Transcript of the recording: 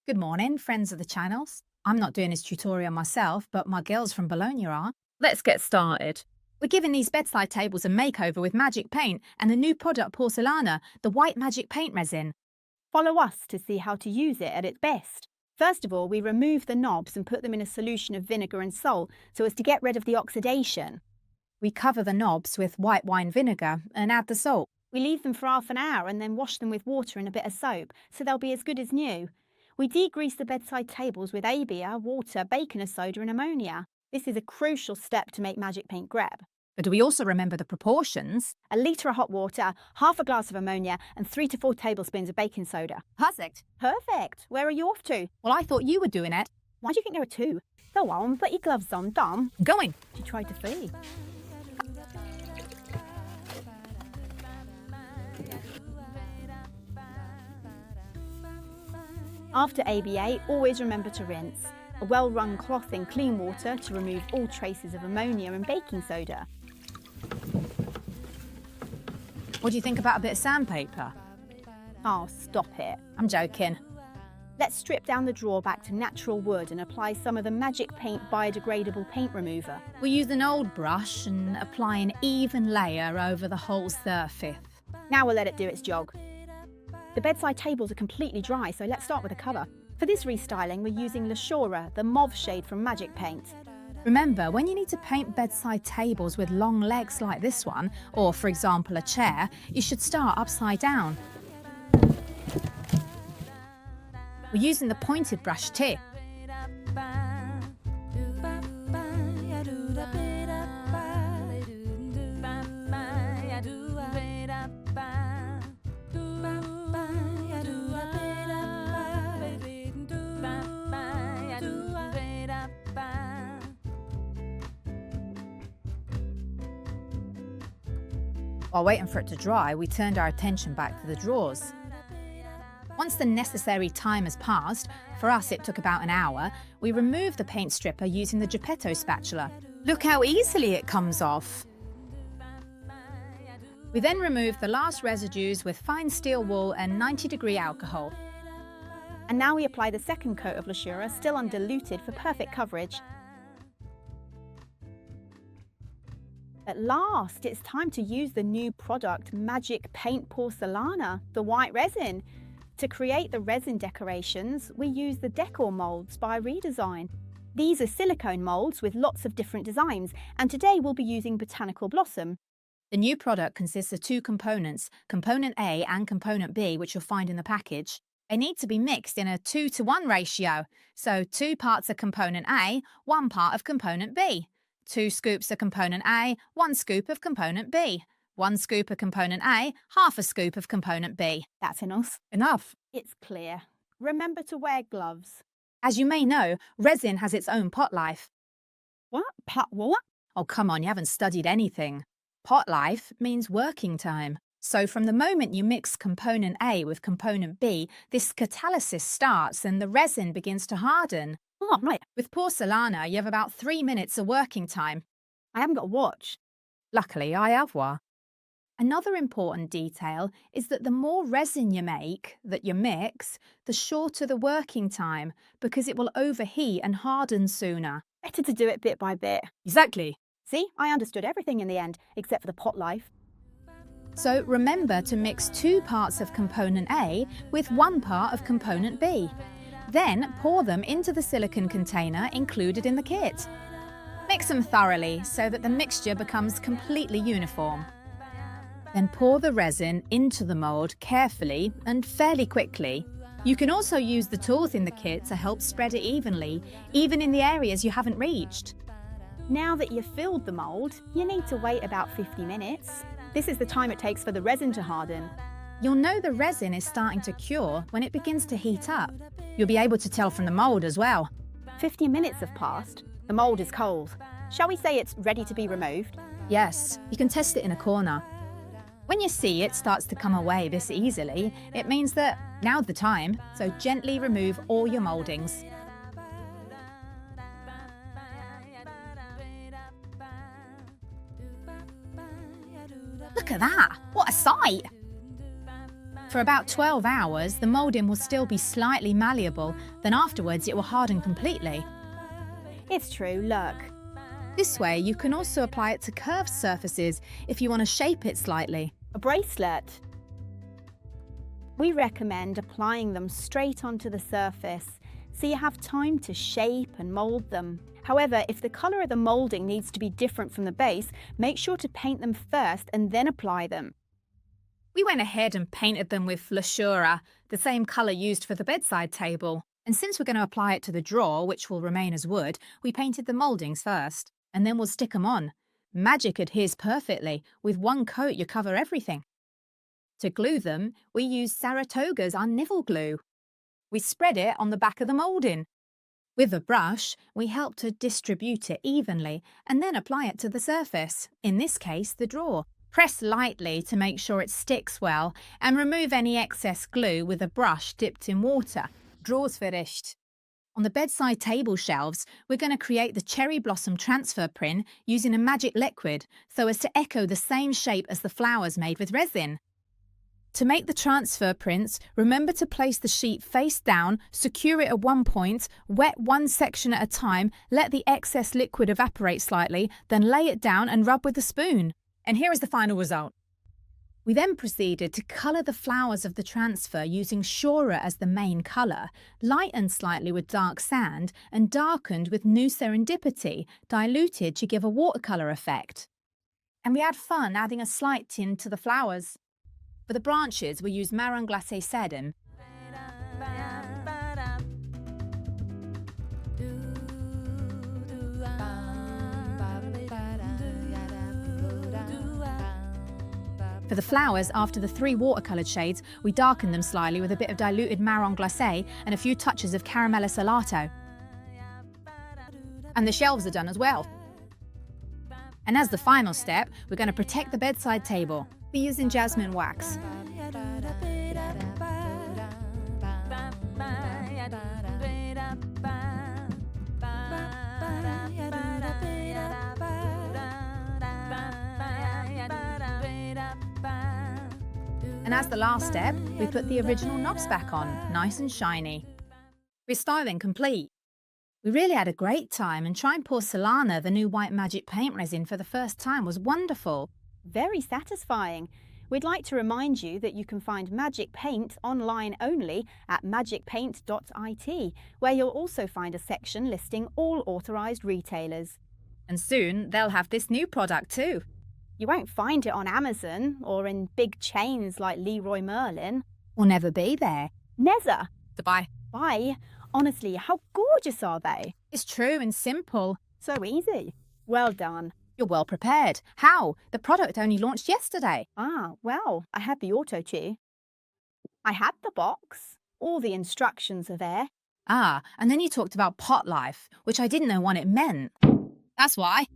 Good morning, friends of the channels. I'm not doing this tutorial myself, but my girls from Bologna are. Let's get started. We're giving these bedside tables a makeover with Magic Paint and the new product Porcellana, the white Magic Paint resin. Follow us to see how to use it at its best. First of all, we remove the knobs and put them in a solution of vinegar and salt so as to get rid of the oxidation. We cover the knobs with white wine vinegar and add the salt. We leave them for half an hour and then wash them with water and a bit of soap so they'll be as good as new. We degrease the bedside tables with ABA, water, baking soda and ammonia. This is a crucial step to make Magic Paint grab. But do we also remember the proportions? A litre of hot water, half a glass of ammonia and 3 to 4 tablespoons of baking soda. Perfect. Perfect. Where are you off to? Well, I thought you were doing it. Why do you think there are two? Go on, put your gloves on, Dom. I'm going. She tried to flee. After ABA, always remember to rinse. A well-wrung cloth in clean water to remove all traces of ammonia and baking soda. What do you think about a bit of sandpaper? Oh, stop it. I'm joking. Let's strip down the drawer back to natural wood and apply some of the Magic Paint biodegradable paint remover. We use an old brush and apply an even layer over the whole surface. Now we'll let it do its job. The bedside tables are completely dry, so let's start with the cover. For this restyling, we're using Sciura, the mauve shade from Magic Paint. Remember, when you need to paint bedside tables with long legs like this one, or for example a chair, you should start upside down. We're using the pointed brush too. While waiting for it to dry, we turned our attention back to the drawers. Once the necessary time has passed, for us it took about an hour, we removed the paint stripper using the Geppetto spatula. Look how easily it comes off. We then removed the last residues with fine steel wool and 90-degree alcohol. And now we apply the second coat of Sciura, still undiluted, for perfect coverage. At last, it's time to use the new product Magic Paint Porcellana, the white resin. To create the resin decorations, we use the decor molds by Redesign. These are silicone molds with lots of different designs, and today we'll be using Botanical Blossom. The new product consists of two components, Component A and Component B, which you'll find in the package. They need to be mixed in a 2-to-1 ratio, so 2 parts of Component A, 1 part of Component B. 2 scoops of Component A, 1 scoop of Component B. 1 scoop of Component A, half a scoop of Component B. That's enough. Enough. It's clear. Remember to wear gloves. As you may know, resin has its own pot life. What? What? Oh, come on, you haven't studied anything. Pot life means working time. So from the moment you mix Component A with Component B, this catalysis starts and the resin begins to harden. Oh, right. With Porcellana, you have about 3 minutes of working time. I haven't got a watch. Luckily, I have one. Another important detail is that the more resin you make, that you mix, the shorter the working time, because it will overheat and harden sooner. Better to do it bit by bit. Exactly. See, I understood everything in the end, except for the pot life. So remember to mix 2 parts of Component A with 1 part of Component B. Then pour them into the silicone container included in the kit. Mix them thoroughly so that the mixture becomes completely uniform. Then pour the resin into the mould carefully and fairly quickly. You can also use the tools in the kit to help spread it evenly, even in the areas you haven't reached. Now that you've filled the mould, you need to wait about 50 minutes. This is the time it takes for the resin to harden. You'll know the resin is starting to cure when it begins to heat up. You'll be able to tell from the mould as well. 50 minutes have passed. The mould is cold. Shall we say it's ready to be removed? Yes, you can test it in a corner. When you see it starts to come away this easily, it means that now's the time, so gently remove all your mouldings. Look at that! What a sight! For about 12 hours, the moulding will still be slightly malleable, then afterwards it will harden completely. It's true, look. This way, you can also apply it to curved surfaces if you want to shape it slightly. A bracelet. We recommend applying them straight onto the surface, so you have time to shape and mould them. However, if the colour of the moulding needs to be different from the base, make sure to paint them first and then apply them. We went ahead and painted them with FLORA, the same colour used for the bedside table. And since we're going to apply it to the drawer, which will remain as wood, we painted the mouldings first, and then we'll stick them on. Magic adheres perfectly. With one coat, you cover everything. To glue them, we use Saratoga's Unnivel glue. We spread it on the back of the moulding. With a brush, we help to distribute it evenly and then apply it to the surface, in this case, the drawer. Press lightly to make sure it sticks well and remove any excess glue with a brush dipped in water. Drawer's finished. On the bedside table shelves, we're going to create the cherry blossom transfer print using a magic liquid so as to echo the same shape as the flowers made with resin. To make the transfer prints, remember to place the sheet face down, secure it at one point, wet one section at a time, let the excess liquid evaporate slightly, then lay it down and rub with a spoon. And here is the final result. We then proceeded to colour the flowers of the transfer using Sciura as the main colour, lightened slightly with dark sand and darkened with new Serendipity, diluted to give a watercolour effect. And we had fun adding a slight tint to the flowers. For the branches, we used Marron Glacé Satin. For the flowers, after the 3 watercoloured shades, we darkened them slightly with a bit of diluted Marron Glacé and a few touches of Caramello Salato. And the shelves are done as well. And as the final step, we're going to protect the bedside table. We're using Jasmine Wax. And as the last step, we put the original knobs back on, nice and shiny. Restyling complete. We really had a great time, and trying Porcellana, the new white magic paint resin, for the first time was wonderful. Very satisfying. We'd like to remind you that you can find Magic Paint online only at magicpaint.it, where you'll also find a section listing all authorised retailers. And soon they'll have this new product too. You won't find it on Amazon or in big chains like Leroy Merlin. We'll never be there. Never. Goodbye. Bye. Honestly, how gorgeous are they? It's true and simple. So easy. Well done. You're well prepared. How? The product only launched yesterday. Ah, well, I had the auto chew. I had the box. All the instructions are there. Ah, and then you talked about pot life, which I didn't know what it meant. That's why.